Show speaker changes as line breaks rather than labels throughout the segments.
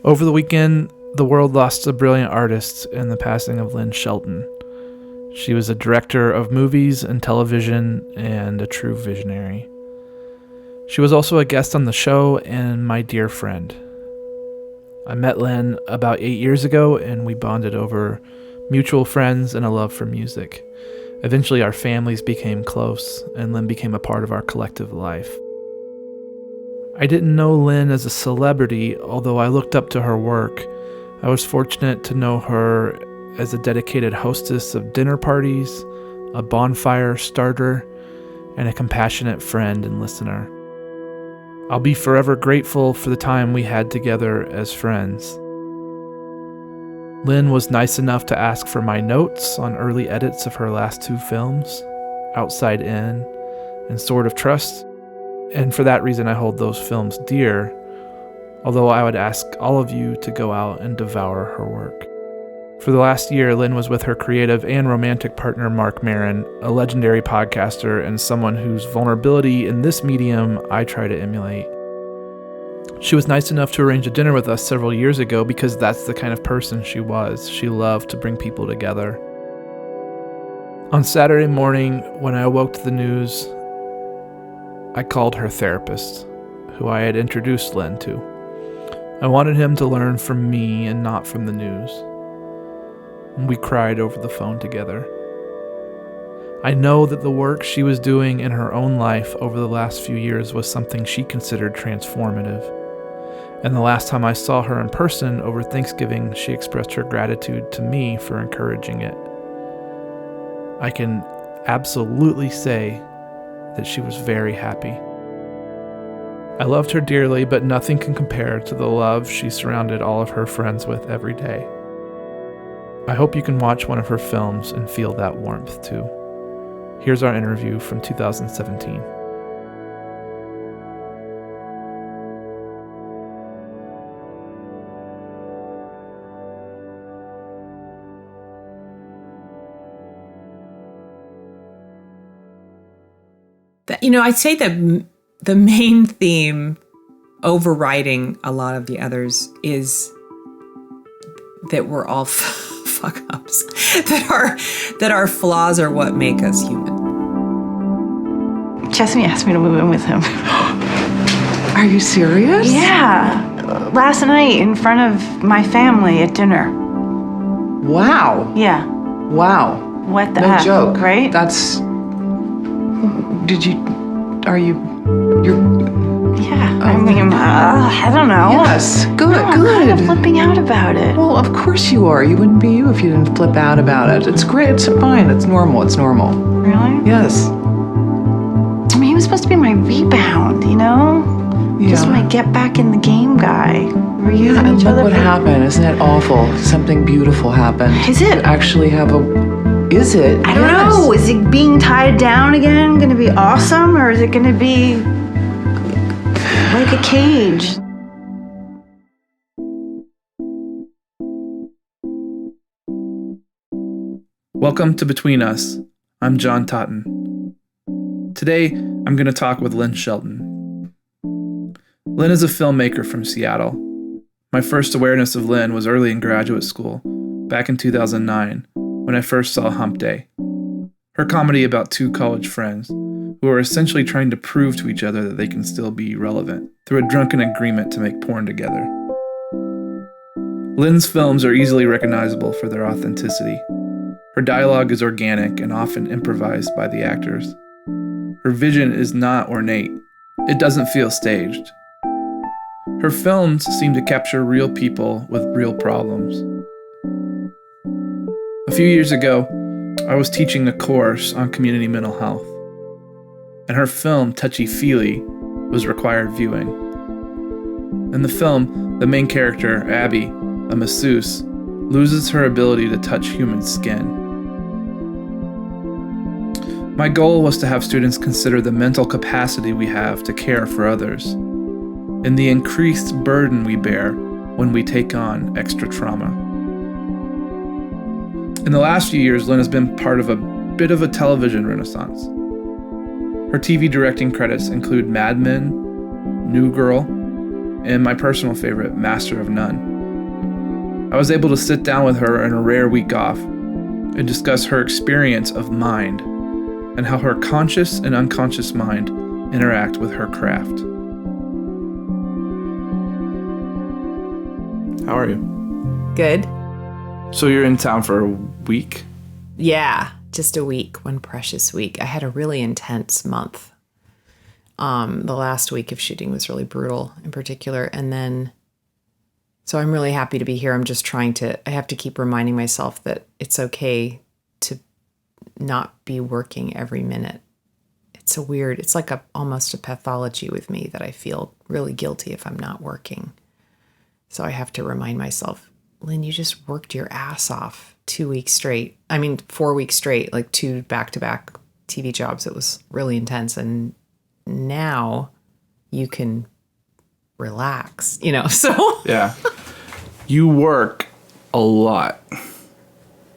Over the weekend, the world lost a brilliant artist in the passing of Lynn Shelton. She was a director of movies and television and a true visionary. She was also a guest on the show and my dear friend. I met Lynn about 8 years ago, and we bonded over mutual friends and a love for music. Eventually, our families became close, and Lynn became a part of our collective life. I didn't know Lynn as a celebrity, although I looked up to her work. I was fortunate to know her as a dedicated hostess of dinner parties, a bonfire starter, and a compassionate friend and listener. I'll be forever grateful for the time we had together as friends. Lynn was nice enough to ask for my notes on early edits of her last 2 films, Outside In and Sword of Trust, and for that reason I hold those films dear, although I would ask all of you to go out and devour her work. For the last year, Lynn was with her creative and romantic partner Mark Maron, a legendary podcaster and someone whose vulnerability in this medium I try to emulate. She was nice enough to arrange a dinner with us several years ago because that's the kind of person she was. She loved to bring people together. On Saturday morning, when I awoke to the news, I called her therapist, who I had introduced Lynn to. I wanted him to learn from me and not from the news. We cried over the phone together. I know that the work she was doing in her own life over the last few years was something she considered transformative. And the last time I saw her in person over Thanksgiving, she expressed her gratitude to me for encouraging it. I can absolutely say that she was very happy. I loved her dearly, but nothing can compare to the love she surrounded all of her friends with every day. I hope you can watch one of her films and feel that warmth too. Here's our interview from 2017.
I'd say that the main theme overriding a lot of the others is that we're all fuck-ups, that our flaws are what make us human.
Chesney asked me to move in with him.
Are you serious?
Yeah. Last night in front of my family at dinner.
Wow.
Yeah.
Wow.
What the
No
heck,
joke.
right?
You're...
Yeah, I mean, I don't know.
Yes, good,
no,
good.
I'm kind of flipping out about it.
Well, of course you are. You wouldn't be you if you didn't flip out about it. It's great, it's fine, it's normal.
Really?
Yes.
I mean, he was supposed to be my rebound, you know?
Yeah.
Just my get back in the game guy. We're using
And
each
look
other
what happened. Isn't that awful? Something beautiful happened.
Is it?
You actually have Is it?
I don't know. Is it being tied down again going to be awesome, or is it going to be like a cage?
Welcome to Between Us. I'm John Totten. Today, I'm going to talk with Lynn Shelton. Lynn is a filmmaker from Seattle. My first awareness of Lynn was early in graduate school, back in 2009, when I first saw Hump Day. Her comedy about 2 college friends who are essentially trying to prove to each other that they can still be relevant through a drunken agreement to make porn together. Lynn's films are easily recognizable for their authenticity. Her dialogue is organic and often improvised by the actors. Her vision is not ornate. It doesn't feel staged. Her films seem to capture real people with real problems. A few years ago, I was teaching a course on community mental health, and her film, Touchy was required viewing. In the film, the main character, Abby, a masseuse, loses her ability to touch human skin. My goal was to have students consider the mental capacity we have to care for others, and the increased burden we bear when we take on extra trauma. In the last few years, Lynn has been part of a bit of a television renaissance. Her TV directing credits include Mad Men, New Girl, and my personal favorite, Master of None. I was able to sit down with her in a rare week off and discuss her experience of mind and how her conscious and unconscious mind interact with her craft. How are you?
Good.
So you're in town for a week?
Yeah, just a week, one precious week. I had a really intense month. The last week of shooting was really brutal in particular. And then, so I'm really happy to be here. I'm just I have to keep reminding myself that it's okay to not be working every minute. It's like almost a pathology with me that I feel really guilty if I'm not working. So I have to remind myself, Lynn, you just worked your ass off 2 weeks straight. 4 weeks straight, like 2 back-to-back TV jobs. It was really intense. And now you can relax, so.
Yeah. You work a lot.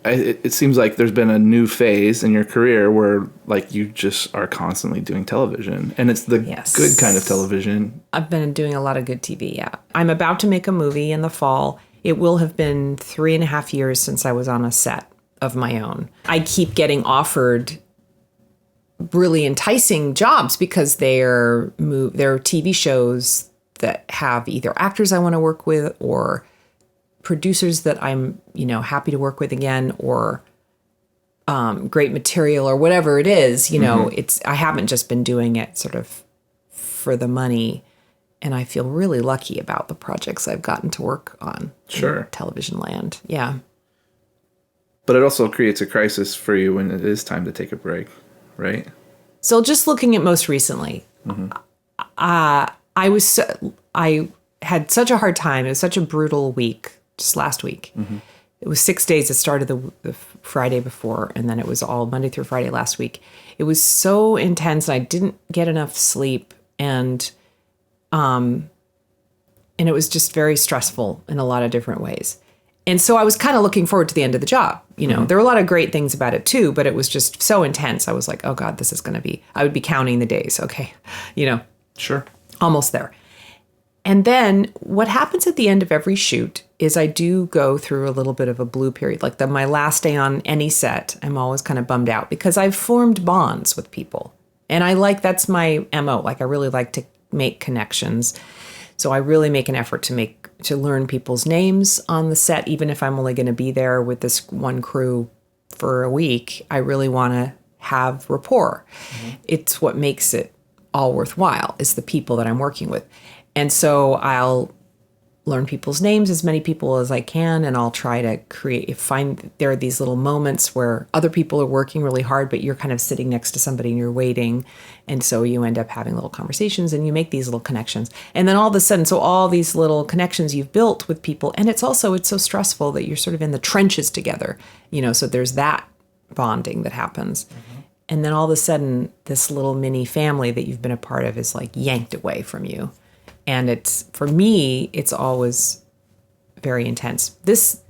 It seems like there's been a new phase in your career where like you just are constantly doing television, and it's the good kind of television.
I've been doing a lot of good TV, yeah. I'm about to make a movie in the fall. It will have been 3.5 years since I was on a set of my own. I keep getting offered really enticing jobs because they're TV shows that have either actors I want to work with or producers that I'm, happy to work with again, or great material or whatever it is, I haven't just been doing it sort of for the money. And I feel really lucky about the projects I've gotten to work on.
Sure.
In television land. Yeah.
But it also creates a crisis for you when it is time to take a break, right?
So just looking at most recently, I had such a hard time. It was such a brutal week. Just last week. It was 6 days. It started the Friday before, and then it was all Monday through Friday last week. It was so intense. I didn't get enough sleep, and it was just very stressful in a lot of different ways. And so I was kind of looking forward to the end of the job. There were a lot of great things about it too, but it was just so intense. I was like, oh God, this is going to be, I would be counting the days. Okay.
Sure.
Almost there. And then what happens at the end of every shoot is I do go through a little bit of a blue period. Like my last day on any set, I'm always kind of bummed out because I've formed bonds with people. And that's my MO. Like I really like to make connections. So I really make an effort to learn people's names on the set, even if I'm only going to be there with this one crew for a week. I really want to have rapport. It's what makes it all worthwhile is the people that I'm working with. And so I'll learn people's names, as many people as I can, and I'll try to find there are these little moments where other people are working really hard, but you're kind of sitting next to somebody and you're waiting. And so you end up having little conversations and you make these little connections. And then all of a sudden, so all these little connections you've built with people, and it's so stressful that you're sort of in the trenches together, so there's that bonding that happens. And then all of a sudden, this little mini family that you've been a part of is like yanked away from you. And for me, it's always very intense. This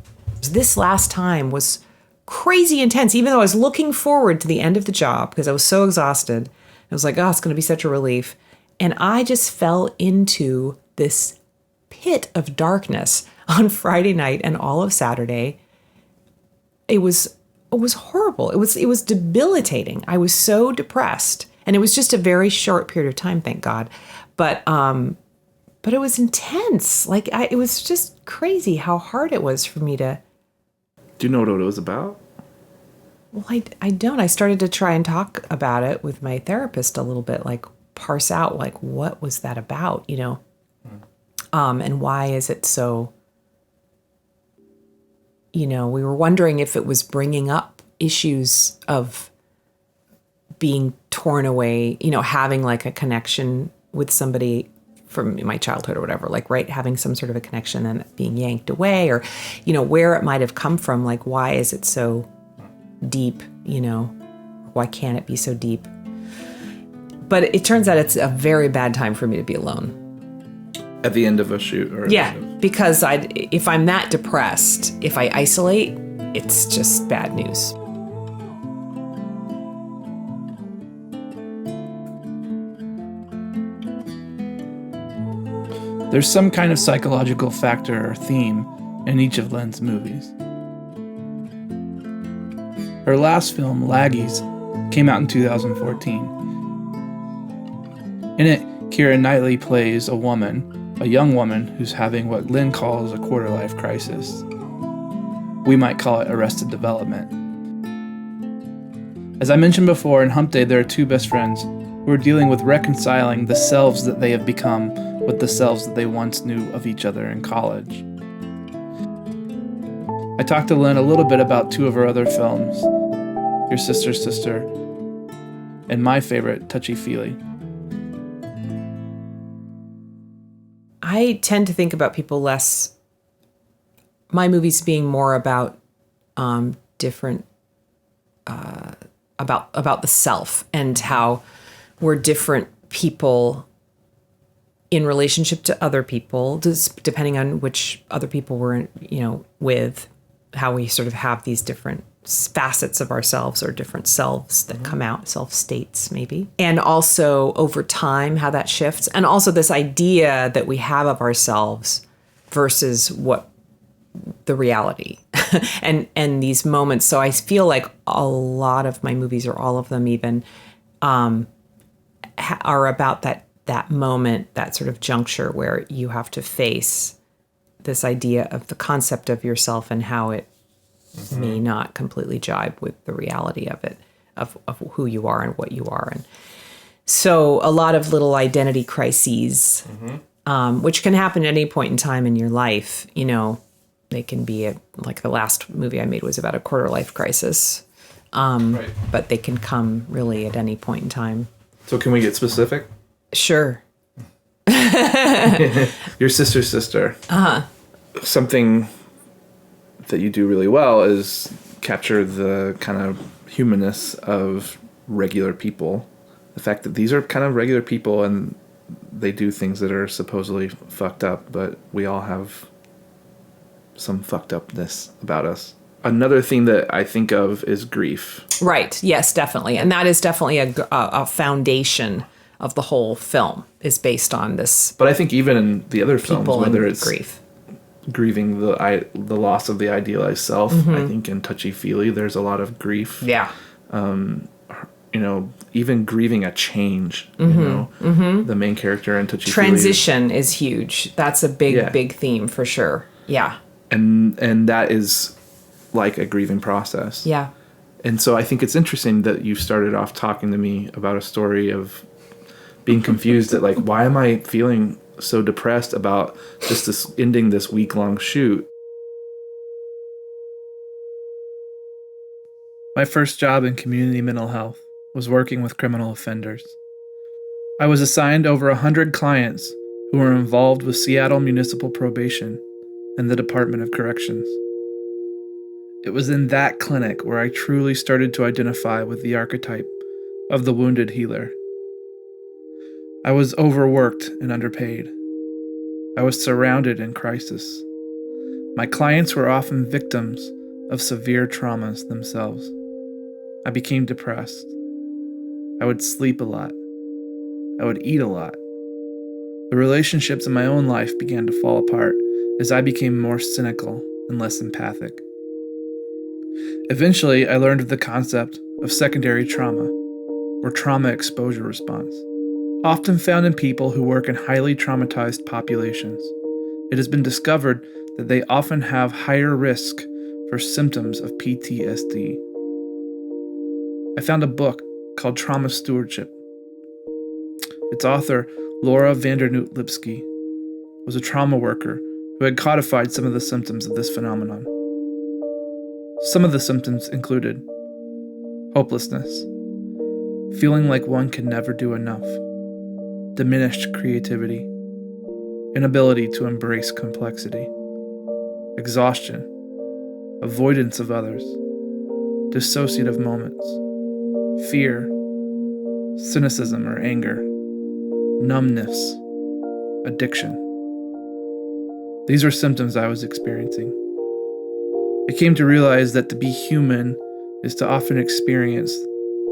last time was crazy intense, even though I was looking forward to the end of the job because I was so exhausted. I was like, oh, it's going to be such a relief. And I just fell into this pit of darkness on Friday night and all of Saturday. It was horrible. It was debilitating. I was so depressed. And it was just a very short period of time, thank God. But it was intense. It was just crazy how hard it was for me to.
Do you know what it was about?
Well, I don't. I started to try and talk about it with my therapist a little bit, parse out, what was that about, and why is it so, we were wondering if it was bringing up issues of being torn away, having a connection with somebody from my childhood or whatever, having some sort of a connection and being yanked away, or, where it might have come from, why is it so deep, why can't it be so deep? But it turns out it's a very bad time for me to be alone.
At the end of a shoot?
Because if I'm that depressed, if I isolate, it's just bad news.
There's some kind of psychological factor or theme in each of Lynn's movies. Her last film, Laggies, came out in 2014. In it, Keira Knightley plays a young woman who's having what Lynn calls a quarter-life crisis. We might call it arrested development. As I mentioned before, in Hump Day, there are two best friends who are dealing with reconciling the selves that they have become with the selves that they once knew of each other in college. I talked to Lynn a little bit about two of her other films, Your Sister's Sister, and my favorite, Touchy.
I tend to think about people less, my movies being more about different, about the self and how we're different people in relationship to other people, depending on which other people we're, with, how we sort of have these different facets of ourselves or different selves that come out, self states maybe. And also over time, how that shifts. And also this idea that we have of ourselves versus what the reality and these moments. So I feel like a lot of my movies, or all of them even, are about that moment, that sort of juncture where you have to face this idea of the concept of yourself and how it may not completely jibe with the reality of it, of who you are and what you are. And so a lot of little identity crises, which can happen at any point in time in your life. They can be like the last movie I made was about a quarter life crisis. Right. But they can come really at any point in time.
So can we get specific?
Sure.
Your Sister's Sister. Something that you do really well is capture the kind of humanness of regular people. The fact that these are kind of regular people and they do things that are supposedly fucked up, but we all have some fucked upness about us. Another thing that I think of is grief.
Right. Yes, definitely. And that is definitely a foundation of the whole film, is based on this.
But I think even in the other films, whether it's
grief,
grieving the loss of the idealized self, I think in Touchy, there's a lot of grief.
Yeah.
Even grieving a change. The main character in Touchy
transition is huge. That's a big theme for sure. Yeah.
And that is like a grieving process.
Yeah.
And so I think it's interesting that you started off talking to me about a story of being confused at like, why am I feeling so depressed about just ending this week-long shoot? My first job in community mental health was working with criminal offenders. I was assigned over 100 clients who were involved with Seattle Municipal Probation and the Department of Corrections. It was in that clinic where I truly started to identify with the archetype of the wounded healer. I was overworked and underpaid. I was surrounded in crisis. My clients were often victims of severe traumas themselves. I became depressed. I would sleep a lot. I would eat a lot. The relationships in my own life began to fall apart as I became more cynical and less empathic. Eventually, I learned of the concept of secondary trauma, or trauma exposure response, often found in people who work in highly traumatized populations. It has been discovered that they often have higher risk for symptoms of PTSD. I found a book called Trauma Stewardship. Its author, Laura Vandernoot-Lipsky, was a trauma worker who had codified some of the symptoms of this phenomenon. Some of the symptoms included hopelessness, feeling like one can never do enough, diminished creativity, inability to embrace complexity, exhaustion, avoidance of others, dissociative moments, fear, cynicism or anger, numbness, addiction. These were symptoms I was experiencing. I came to realize that to be human is to often experience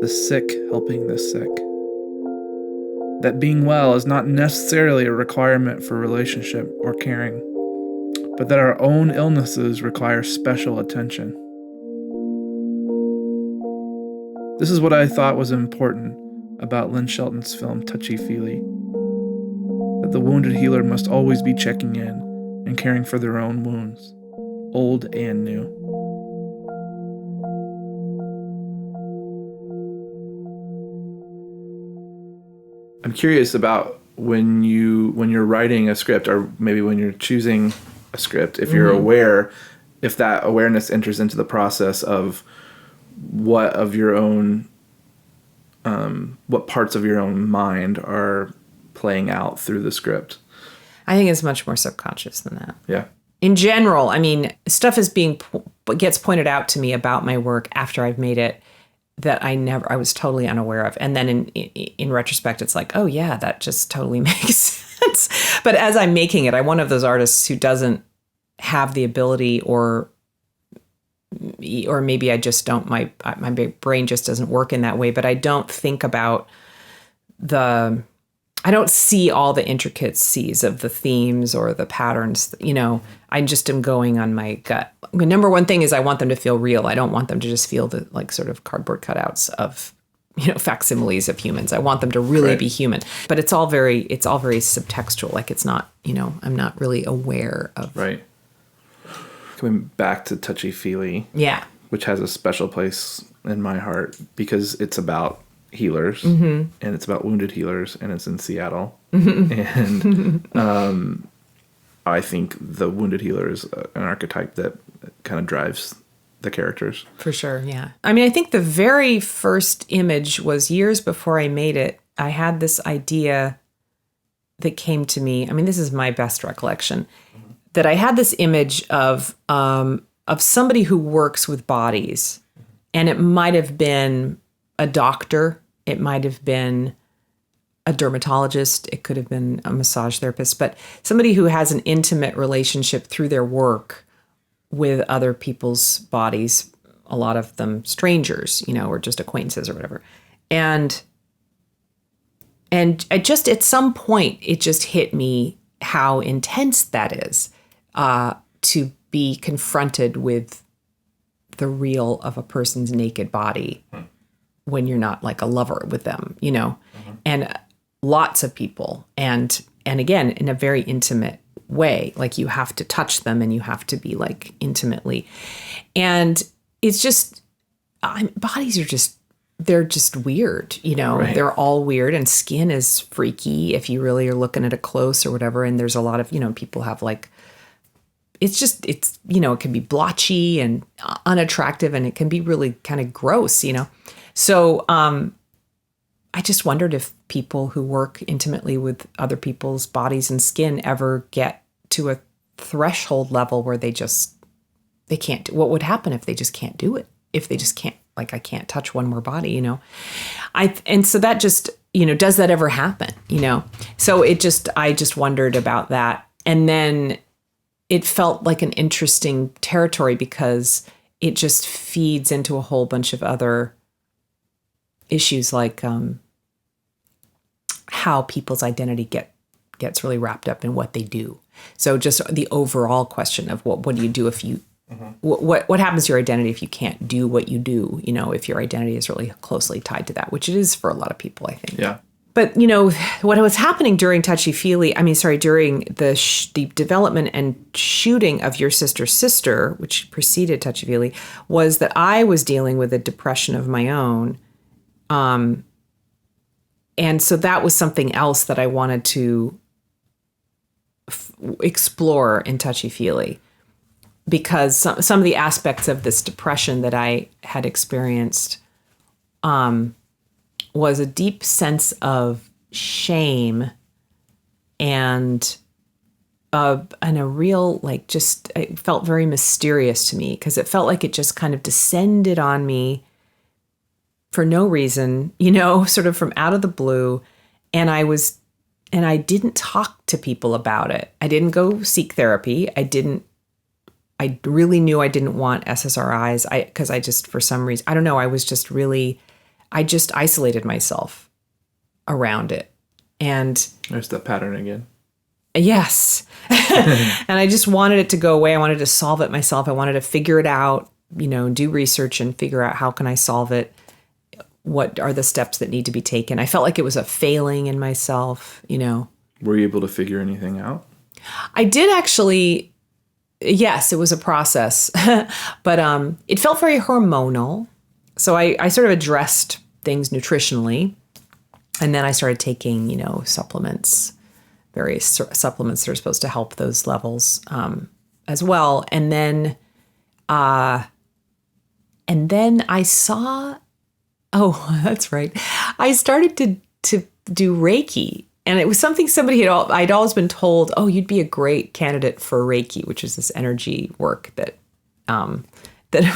the sick helping the sick. That being well is not necessarily a requirement for relationship or caring. but that our own illnesses require special attention. This is what I thought was important about Lynn Shelton's film Touchy, that the wounded healer must always be checking in and caring for their own wounds, old and new. I'm curious about when you're writing a script, or maybe when you're choosing a script, if you're aware, if that awareness enters into the process of what parts of your own mind are playing out through the script.
I think it's much more subconscious than that.
Yeah.
In general, I mean, stuff gets pointed out to me about my work after I've made it that I was totally unaware of. And then in retrospect, it's like, oh yeah, that just totally makes sense. But as I'm making it, I'm one of those artists who doesn't have the ability, or maybe I just don't, my brain just doesn't work in that way, but I don't think about I don't see all the intricacies of the themes or the patterns, I just am going on my gut. The number one thing is I want them to feel real. I don't want them to just feel the like sort of cardboard cutouts of, facsimiles of humans. I want them to really be human, but it's all very subtextual. Like it's not, I'm not really aware of. Right.
Coming back to Touchy,
yeah,
which has a special place in my heart because it's about healers and it's about wounded healers and it's in Seattle. And I think the wounded healer is an archetype that kind of drives the characters.
For sure, yeah. I mean, I think the very first image was years before I made it. I had this idea that came to me. I mean, this is my best recollection. That I had this image of somebody who works with bodies, and it might have been a doctor, it might have been a dermatologist, it could have been a massage therapist, but somebody who has an intimate relationship through their work with other people's bodies, a lot of them strangers, or just acquaintances or whatever. And I just, at some point, it just hit me how intense that is. To be confronted with the real of a person's naked body when you're not like a lover with them, and lots of people. And again, in a very intimate way, like you have to touch them and you have to be like intimately. And it's just, bodies are just, they're just weird, right. They're all weird, and skin is freaky if you really are looking at it close or whatever. And there's a lot of, people have like, it can be blotchy and unattractive, and it can be really kind of gross, So I just wondered if people who work intimately with other people's bodies and skin ever get to a threshold level where they can't do, what would happen if they just can't do it? If they just can't, like, I can't touch one more body, and so that just, does that ever happen? So I just wondered about that. And then it felt like an interesting territory because it just feeds into a whole bunch of other issues, like how people's identity gets really wrapped up in what they do. So just the overall question of what do you do if you, what happens to your identity if you can't do what you do, if your identity is really closely tied to that, which it is for a lot of people, I think.
Yeah.
But, what was happening during during the development and shooting of Your Sister's Sister, which preceded Touchy, was that I was dealing with a depression of my own. And so that was something else that I wanted to explore in Touchy, because some of the aspects of this depression that I had experienced was a deep sense of shame and a real, like, just, it felt very mysterious to me because it felt like it just kind of descended on me for no reason, sort of from out of the blue. And I didn't talk to people about it. I didn't go seek therapy. I really knew I didn't want SSRIs because I just, for some reason, I don't know, I just isolated myself around it. And
there's that pattern again.
Yes. And I just wanted it to go away. I wanted to solve it myself. I wanted to figure it out, do research and figure out how can I solve it? What are the steps that need to be taken? I felt like it was a failing in myself,
Were you able to figure anything out?
I did actually. Yes, it was a process, but it felt very hormonal. So I sort of addressed things nutritionally, and then I started taking, supplements, various supplements that are supposed to help those levels as well. And then I saw, oh, that's right. I started to do Reiki. And it was something I'd always been told, oh, you'd be a great candidate for Reiki, which is this energy work that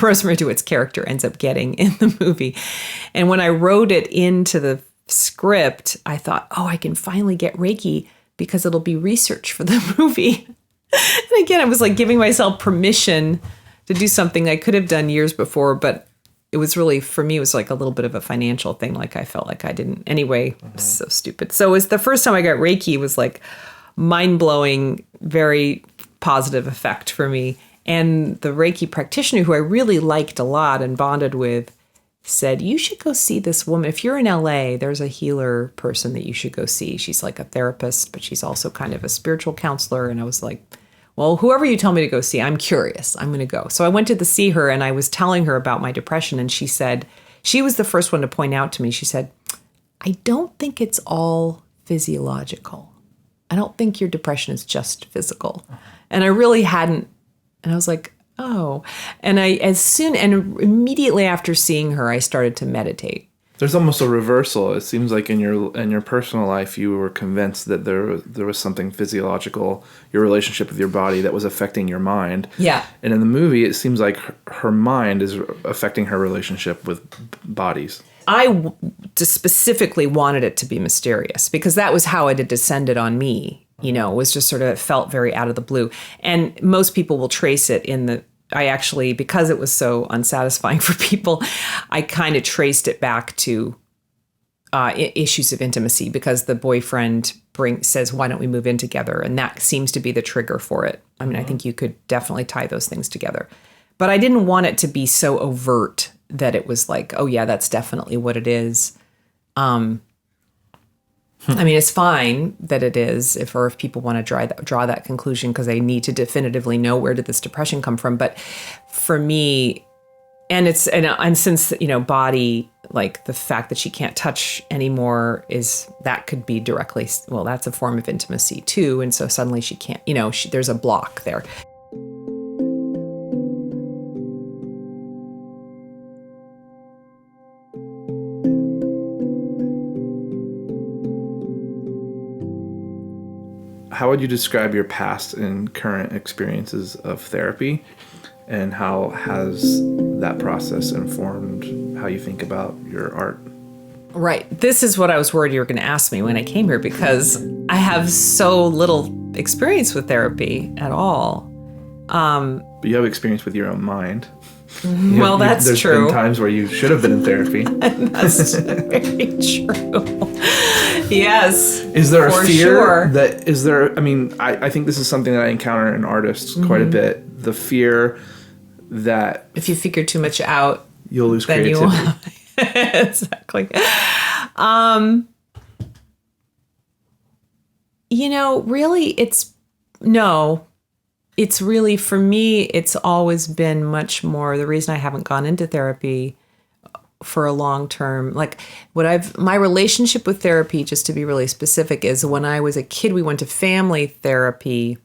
Rosemary DeWitt's character ends up getting in the movie. And when I wrote it into the script, I thought, oh, I can finally get Reiki because it'll be research for the movie. And again, I was like giving myself permission to do something I could have done years before, but it was really, for me, it was like a little bit of a financial thing. Like I felt like I didn't, anyway, so stupid. So it was the first time I got Reiki was like mind-blowing, very positive effect for me. And the Reiki practitioner, who I really liked a lot and bonded with, said, you should go see this woman. If you're in LA, there's a healer person that you should go see. She's like a therapist, but she's also kind of a spiritual counselor. And I was like, well, whoever you tell me to go see, I'm curious. I'm going to go. So I went to see her and I was telling her about my depression. And she said, she was the first one to point out to me, she said, I don't think it's all physiological. I don't think your depression is just physical. And I really hadn't. And I was like, oh. And immediately after seeing her, I started to meditate.
There's almost a reversal. It seems like in your personal life, you were convinced that there was something physiological, your relationship with your body, that was affecting your mind.
Yeah.
And in the movie, it seems like her mind is affecting her relationship with bodies.
I just specifically wanted it to be mysterious because that was how it had descended on me. It was just sort of, it felt very out of the blue. And most people will trace it I actually, because it was so unsatisfying for people, I kind of traced it back to issues of intimacy because the boyfriend says, why don't we move in together? And that seems to be the trigger for it. I mean, I think you could definitely tie those things together. But I didn't want it to be so overt that it was like, oh yeah, that's definitely what it is. I mean, it's fine that it is, if people want to draw that conclusion because they need to definitively know where did this depression come from. But for me, and since body, like the fact that she can't touch anymore that could be directly, well, that's a form of intimacy too. And so suddenly she can't, there's a block there.
How would you describe your past and current experiences of therapy, and how has that process informed how you think about your art?
Right. This is what I was worried you were going to ask me when I came here, because I have so little experience with therapy at all.
But you have experience with your own mind.
Well, that's
there's
true.
There's been times where you should have been in therapy.
That's very true. Yes.
Is there a fear
sure.
I think this is something that I encounter in artists quite a bit. The fear that
if you figure too much out,
you'll lose creativity.
Exactly. Really, it's really, for me, it's always been much more, the reason I haven't gone into therapy for a long term, like my relationship with therapy, just to be really specific, is when I was a kid, we went to family therapy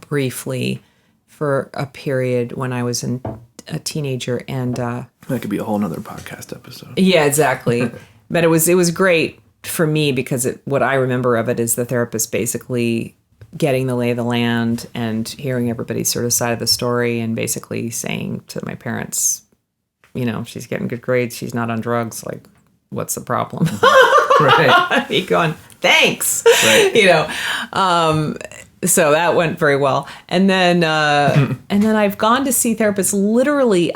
briefly for a period when I was a teenager, and
that could be a whole nother podcast episode.
Yeah, exactly. But it was great for me because what I remember of it is the therapist basically getting the lay of the land and hearing everybody's sort of side of the story and basically saying to my parents, she's getting good grades, she's not on drugs, like, what's the problem?
Right.
Me going, thanks.
Right.
So that went very well. And then I've gone to see therapists. Literally,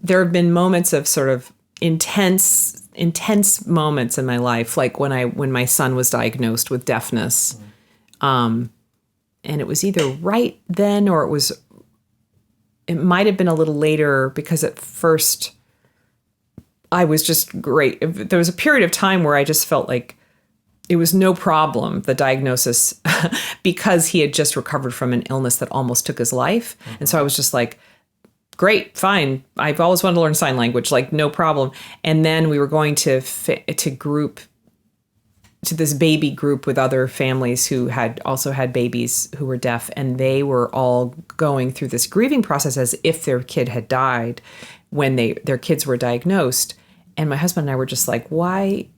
there have been moments of sort of intense moments in my life, like when my son was diagnosed with deafness. And it was either right then or it might have been a little later, because at first I was just great. There was a period of time where I just felt like it was no problem, the diagnosis, because he had just recovered from an illness that almost took his life. Mm-hmm. And so I was just like, great, fine. I've always wanted to learn sign language, like no problem. And then we were going to this baby group with other families who had also had babies who were deaf, and they were all going through this grieving process as if their kid had died when their kids were diagnosed. And my husband and I were just like, why?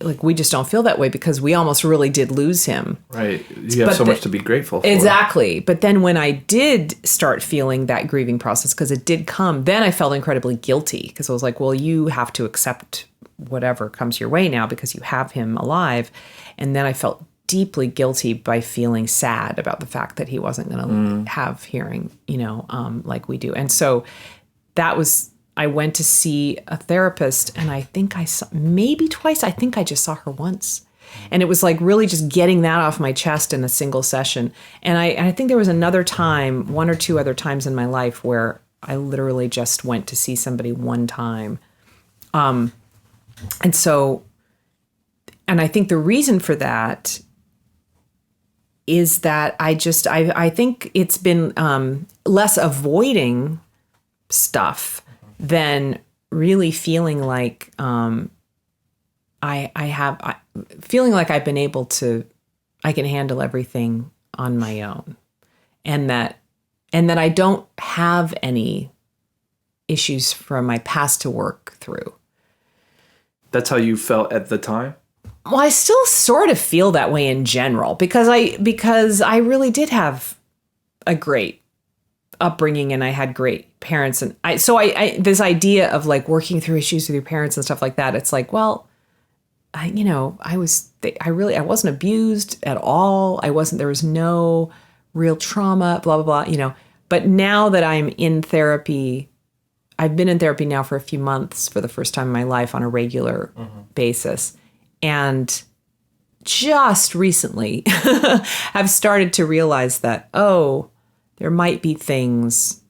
Like, we just don't feel that way because we almost really did lose him.
Right. You have so much to be grateful for.
Exactly. But then when I did start feeling that grieving process, because it did come, then I felt incredibly guilty, because I was like, well, you have to accept whatever comes your way now because you have him alive. And then I felt deeply guilty by feeling sad about the fact that he wasn't going to have hearing, like we do. And so I went to see a therapist, and I think I saw maybe twice. I think I just saw her once. And it was like really just getting that off my chest in a single session. And I think there was another time, one or two other times in my life, where I literally just went to see somebody one time. And I think the reason for that is that I think it's been less avoiding stuff than really feeling like feeling like I've been able to, I can handle everything on my own, and that I don't have any issues from my past to work through.
That's how you felt at the time?
Well, I still sort of feel that way in general, because I really did have a great upbringing, and I had great parents, and I this idea of like working through issues with your parents and stuff like that, it's like, well, I wasn't abused at all. There was no real trauma, blah, blah, blah, But now that I'm in therapy, I've been in therapy now for a few months for the first time in my life on a regular basis. And just recently have started to realize that, there might be things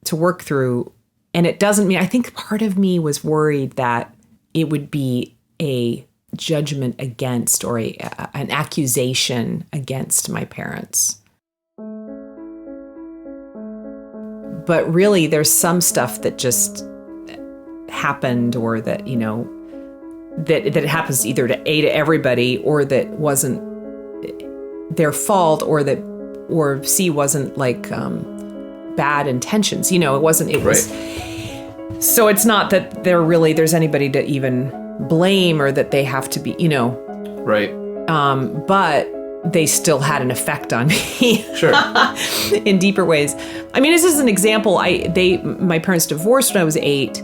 to work through. And it doesn't mean, I think part of me was worried that it would be a judgment against or an accusation against my parents. But really, there's some stuff that just happened, or that, that it happens either to everybody, or that wasn't their fault, or C wasn't like bad intentions. It wasn't. It was. So it's not that there's anybody to even blame, or that they have to be.
Right.
But they still had an effect on me.
Sure.
In deeper ways. I mean, this is an example. My parents divorced when I was 8,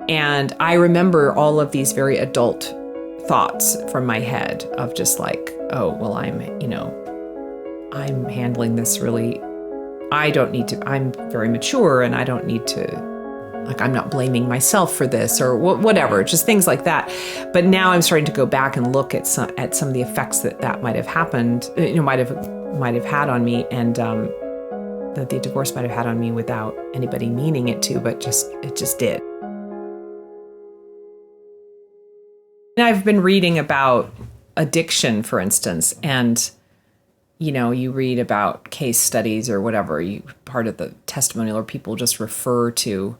and I remember all of these very adult thoughts from my head of just like, oh, well, I'm handling this really, I'm very mature, and I don't need to, like, I'm not blaming myself for this, or whatever, just things like that. But now I'm starting to go back and look at some of the effects that might have happened, might have had on me, and that the divorce might have had on me without anybody meaning it to, but it just did. And I've been reading about addiction, for instance, and you read about case studies or whatever, part of the testimonial, or people just refer to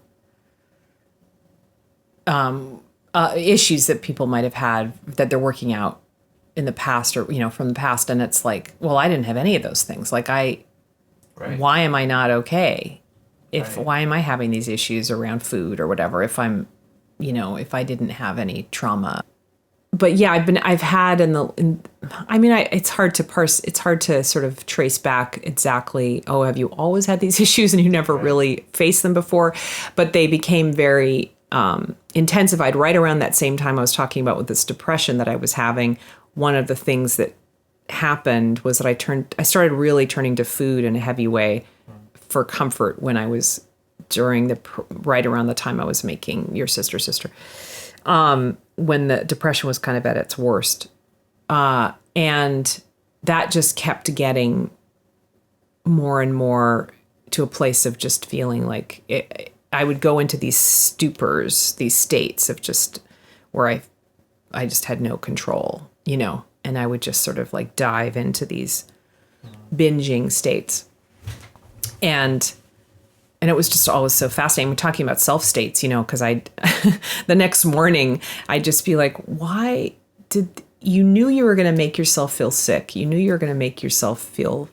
issues that people might have had that they're working out in the past, or, from the past. And it's like, well, I didn't have any of those things. Like why am I not okay? Why am I having these issues around food or whatever, if I'm, if I didn't have any trauma? But yeah, it's hard to parse. It's hard to sort of trace back exactly, have you always had these issues and you never really faced them before? But they became very intensified right around that same time I was talking about with this depression that I was having. One of the things that happened was that I started really turning to food in a heavy way for comfort when I was right around the time I was making Your Sister, when the depression was kind of at its worst. And that just kept getting more and more to a place of just feeling like I would go into these stupors, these states of just where I just had no control, you know, and I would just sort of like dive into these binging states. And it was just always so fascinating. We're talking about self states, you know, because the next morning I'd just be like, why did you knew you were going to make yourself feel sick? You knew you were going to make yourself feel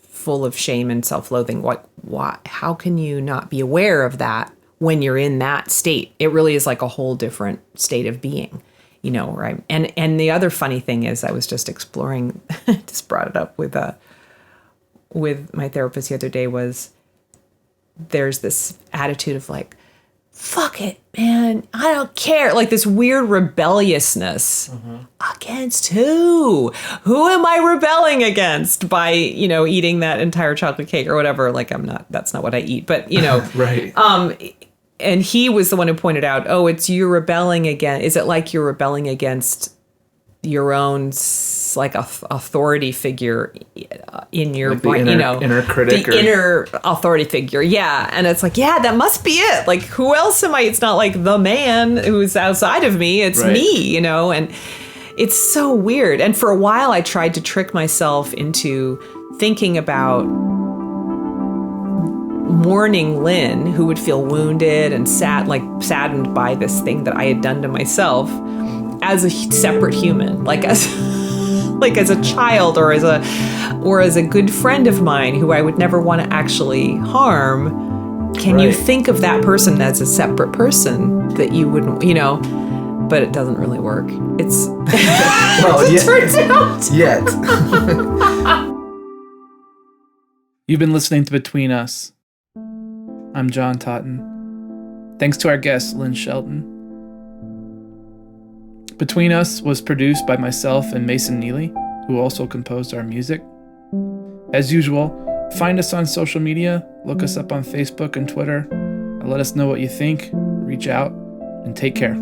full of shame and self-loathing. Why? How can you not be aware of that when you're in that state? It really is like a whole different state of being, you know, right? And the other funny thing is I was just exploring, just brought it up with my therapist the other day, was there's this attitude of like, fuck it, man, I don't care. Like this weird rebelliousness against who? Who am I rebelling against by, you know, eating that entire chocolate cake or whatever? Like that's not what I eat, but you know,
Right.
And he was the one who pointed out, oh, it's you rebelling against, is it like you're rebelling against your own like authority figure in your
like the
brain,
inner,
you know,
inner critic,
the inner authority figure. Yeah. And it's like, yeah, that must be it. Like, who else am I? It's not like the man who's outside of me. It's me, you know, and it's so weird. And for a while I tried to trick myself into thinking about mourning Lynn, who would feel wounded and saddened by this thing that I had done to myself, as a separate human, like as a child or as a good friend of mine who I would never want to actually harm. Can you think of that person as a separate person that you wouldn't, you know? But it doesn't really work. It's
well,
it turns out.
Yet. You've been listening to Between Us. I'm John Totten. Thanks to our guest, Lynn Shelton. Between Us was produced by myself and Mason Neely, who also composed our music. As usual, find us on social media, look us up on Facebook and Twitter, and let us know what you think, reach out, and take care.